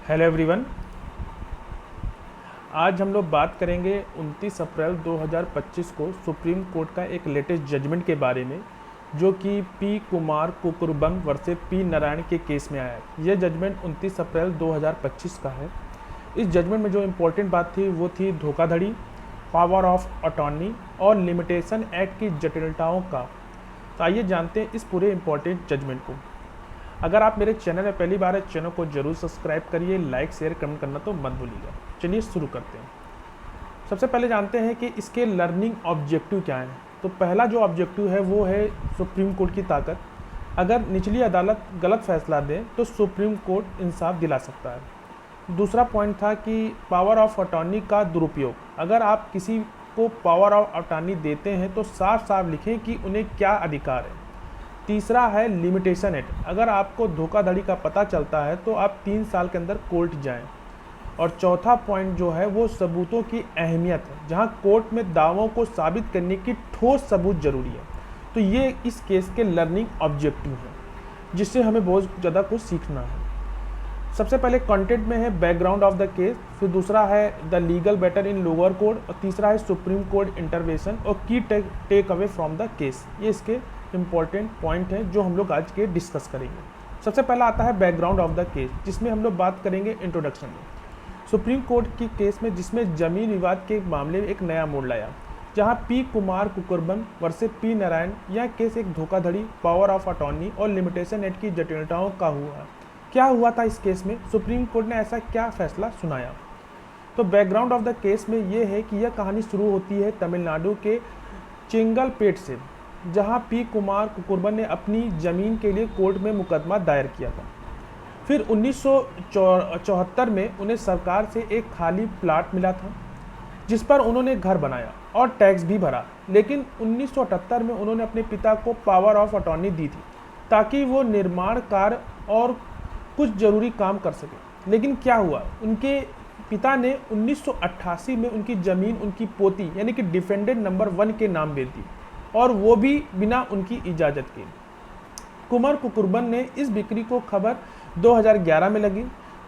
Hello everyone. आज हम लोग बात करेंगे 29 अप्रैल 2025 को सुप्रीम कोर्ट का एक लेटेस्ट जजमेंट के बारे में, जो कि पी कुमार कुकुरबन वर्सेस पी नारायण के केस में आया है। यह जजमेंट 29 अप्रैल 2025 का है। इस जजमेंट में जो इम्पोर्टेंट बात थी वो थी धोखाधड़ी, पावर ऑफ अटॉर्नी और लिमिटेशन एक्ट की जटिलताओं का। तो आइए जानते हैं इस पूरे इम्पोर्टेंट जजमेंट को। अगर आप मेरे चैनल में पहली बार है, चैनल को जरूर सब्सक्राइब करिए, लाइक शेयर कमेंट करना तो मत भूलिएगा। चलिए शुरू करते हैं। सबसे पहले जानते हैं कि इसके लर्निंग ऑब्जेक्टिव क्या है। तो पहला जो ऑब्जेक्टिव है वो है सुप्रीम कोर्ट की ताकत। अगर निचली अदालत गलत फैसला दे तो सुप्रीम कोर्ट इंसाफ दिला सकता है। दूसरा पॉइंट था कि पावर ऑफ अटॉर्नी का दुरुपयोग। अगर आप किसी को पावर ऑफ अटॉर्नी देते हैं तो साफ साफ लिखें कि उन्हें क्या अधिकार है। तीसरा है लिमिटेशन एक्ट। अगर आपको धोखाधड़ी का पता चलता है तो आप 3 साल के अंदर कोर्ट जाएं। और चौथा पॉइंट जो है वो सबूतों की अहमियत है, जहां कोर्ट में दावों को साबित करने की ठोस सबूत जरूरी है। तो ये इस केस के लर्निंग ऑब्जेक्टिव है, जिससे हमें बहुत ज़्यादा कुछ सीखना है। सबसे पहले कंटेंट में है बैकग्राउंड ऑफ द केस, फिर दूसरा है the legal battle in lower court, और तीसरा है सुप्रीम कोर्ट इंटरवेंशन और key takeaway from the case. ये इसके इम्पॉर्टेंट पॉइंट हैं जो हम लोग आज के डिस्कस करेंगे। सबसे पहला आता है बैकग्राउंड ऑफ द केस, जिसमें हम लोग बात करेंगे इंट्रोडक्शन में। सुप्रीम कोर्ट की केस में जिसमें जमीन विवाद के मामले में एक नया मोड़ लाया, जहां पी कुमार कुकुरबन वर्सेस पी नारायण। यह केस एक धोखाधड़ी, पावर ऑफ अटॉर्नी और लिमिटेशन एक्ट की जटिलताओं का हुआ। क्या हुआ था इस केस में, सुप्रीम कोर्ट ने ऐसा क्या फैसला सुनाया। तो बैकग्राउंड ऑफ द केस में यह है कि यह कहानी शुरू होती है तमिलनाडु के चेंगलपेट से, जहां पी कुमार कुकुरबन ने अपनी ज़मीन के लिए कोर्ट में मुकदमा दायर किया था। फिर 1974 में उन्हें सरकार से एक खाली प्लाट मिला था, जिस पर उन्होंने घर बनाया और टैक्स भी भरा। लेकिन 1978 में उन्होंने अपने पिता को पावर ऑफ अटॉर्नी दी थी, ताकि वो निर्माण कार्य और कुछ ज़रूरी काम कर सके। लेकिन क्या हुआ, उनके पिता ने 1988 में उनकी ज़मीन उनकी पोती यानी कि डिफेंडेंट नंबर 1 के नाम बेच दी, और वो भी बिना उनकी इजाज़त के। कुमार कुकुरबन ने इस बिक्री को खबर 2011 में लगी,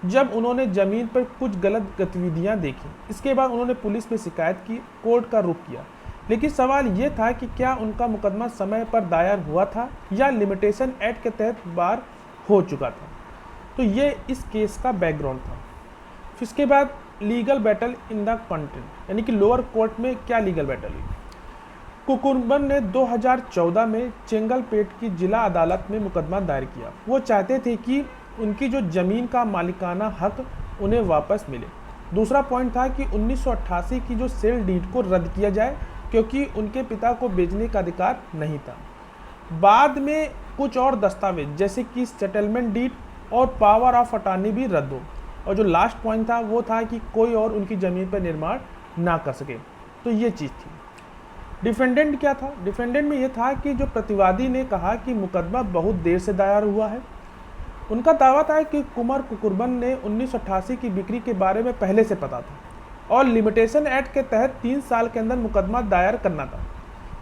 जब उन्होंने ज़मीन पर कुछ गलत गतिविधियां देखी। इसके बाद उन्होंने पुलिस में शिकायत की, कोर्ट का रुख किया। लेकिन सवाल ये था कि क्या उनका मुकदमा समय पर दायर हुआ था या लिमिटेशन एक्ट के तहत बार हो चुका था। तो ये इस केस का बैकग्राउंड था। फिर इसके बाद legal battle in the content, यानी कि लोअर कोर्ट में क्या लीगल बैटल हुई। कुकुरबन ने 2014 में चेंगलपेट की जिला अदालत में मुकदमा दायर किया। वो चाहते थे कि उनकी जो ज़मीन का मालिकाना हक उन्हें वापस मिले। दूसरा पॉइंट था कि 1988 की जो सेल डीड को रद्द किया जाए, क्योंकि उनके पिता को बेचने का अधिकार नहीं था। बाद में कुछ और दस्तावेज जैसे कि सेटलमेंट डीड और पावर ऑफ अटॉर्नी भी रद्द हो। और जो लास्ट पॉइंट था वो था कि कोई और उनकी ज़मीन पर निर्माण ना कर सके। तो ये चीज़ थी। डिफेंडेंट क्या था, डिफेंडेंट में यह था कि जो प्रतिवादी ने कहा कि मुकदमा बहुत देर से दायर हुआ है। उनका दावा था कि कुमार कुकुरबन ने 1988 की बिक्री के बारे में पहले से पता था और लिमिटेशन एक्ट के तहत 3 साल के अंदर मुकदमा दायर करना था।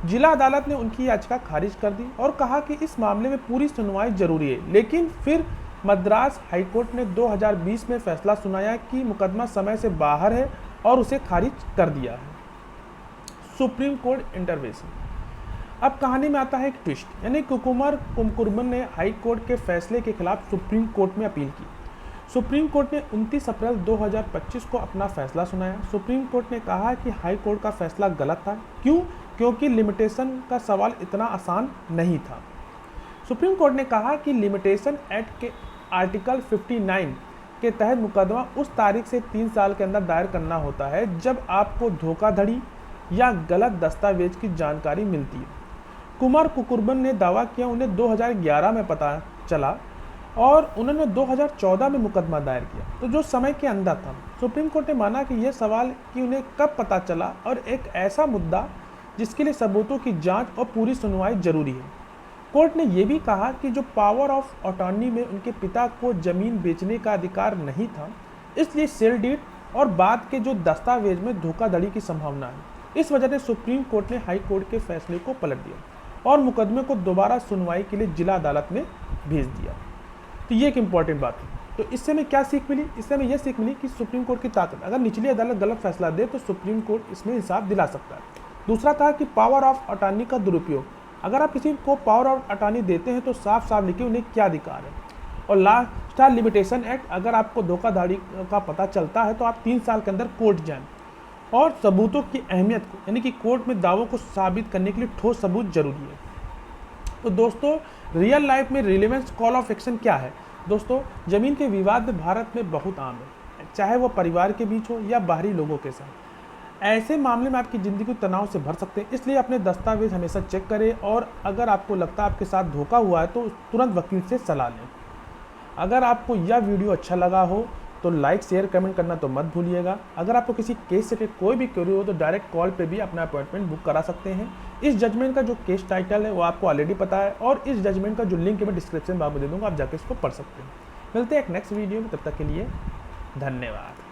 जिला अदालत ने उनकी याचिका खारिज कर दी और कहा कि इस मामले में पूरी सुनवाई जरूरी है। लेकिन फिर मद्रास हाईकोर्ट ने 2020 में फैसला सुनाया कि मुकदमा समय से बाहर है और उसे खारिज कर दिया है। Supreme court intervention. अब कहानी में आता है एक ट्विस्ट, यानी कुमार कुकुरबन ने हाई कोर्ट के फैसले के खिलाफ सुप्रीम कोर्ट में अपील की। सुप्रीम कोर्ट ने 29 अप्रैल 2025 को अपना फैसला सुनाया। सुप्रीम कोर्ट ने कहा कि हाई कोर्ट का फैसला गलत था। क्यों? क्योंकि लिमिटेशन का सवाल इतना आसान नहीं था। सुप्रीम कोर्ट ने कहा कि लिमिटेशन एक्ट के आर्टिकल 59 के तहत मुकदमा उस तारीख से 3 साल के अंदर दायर करना होता है जब आपको धोखाधड़ी या गलत दस्तावेज की जानकारी मिलती है। कुमार कुकुरबन ने दावा किया उन्हें 2011 में पता चला और उन्होंने 2014 में मुकदमा दायर किया, तो जो समय के अंदर था। सुप्रीम कोर्ट ने माना कि यह सवाल कि उन्हें कब पता चला और एक ऐसा मुद्दा जिसके लिए सबूतों की जांच और पूरी सुनवाई जरूरी है। कोर्ट ने यह भी कहा कि जो पावर ऑफ अटॉर्नी में उनके पिता को जमीन बेचने का अधिकार नहीं था, इसलिए सेल डीड और बाद के जो दस्तावेज में धोखाधड़ी की संभावना है। इस वजह से सुप्रीम कोर्ट ने हाई कोर्ट के फैसले को पलट दिया और मुकदमे को दोबारा सुनवाई के लिए जिला अदालत में भेज दिया। तो ये एक इम्पॉर्टेंट बात है। तो इससे हमें क्या सीख मिली? इससे हमें यह सीख मिली कि सुप्रीम कोर्ट की ताकत, अगर निचली अदालत गलत फैसला दे तो सुप्रीम कोर्ट इसमें इंसाफ दिला सकता है। दूसरा था कि पावर ऑफ अटॉर्नी का दुरुपयोग, अगर आप किसी को पावर ऑफ अटॉर्नी देते हैं तो साफ साफ लिखिए उन्हें क्या अधिकार है। और लास्ट था लिमिटेशन एक्ट, अगर आपको धोखाधड़ी का पता चलता है तो आप 3 साल के अंदर कोर्ट जाएं। और सबूतों की अहमियत को, यानी कि कोर्ट में दावों को साबित करने के लिए ठोस सबूत जरूरी है। तो दोस्तों रियल लाइफ में रिलेवेंस कॉल ऑफ एक्शन क्या है? दोस्तों जमीन के विवाद में भारत में बहुत आम है, चाहे वो परिवार के बीच हो या बाहरी लोगों के साथ। ऐसे मामले में आपकी ज़िंदगी तनाव से भर सकते हैं, इसलिए अपने दस्तावेज हमेशा चेक करें और अगर आपको लगता है आपके साथ धोखा हुआ है तो तुरंत वकील से सलाह लें। अगर आपको यह वीडियो अच्छा लगा हो तो लाइक शेयर कमेंट करना तो मत भूलिएगा। अगर आपको किसी केस से कोई भी क्वेरी हो तो डायरेक्ट कॉल पे भी अपना अपॉइंटमेंट बुक करा सकते हैं। इस जजमेंट का जो केस टाइटल है वो आपको ऑलरेडी पता है और इस जजमेंट का जो लिंक है मैं डिस्क्रिप्शन में आपको दे दूँगा, आप जाके इसको पढ़ सकते हैं। मिलते हैं एक नेक्स्ट वीडियो में, तब तक के लिए धन्यवाद।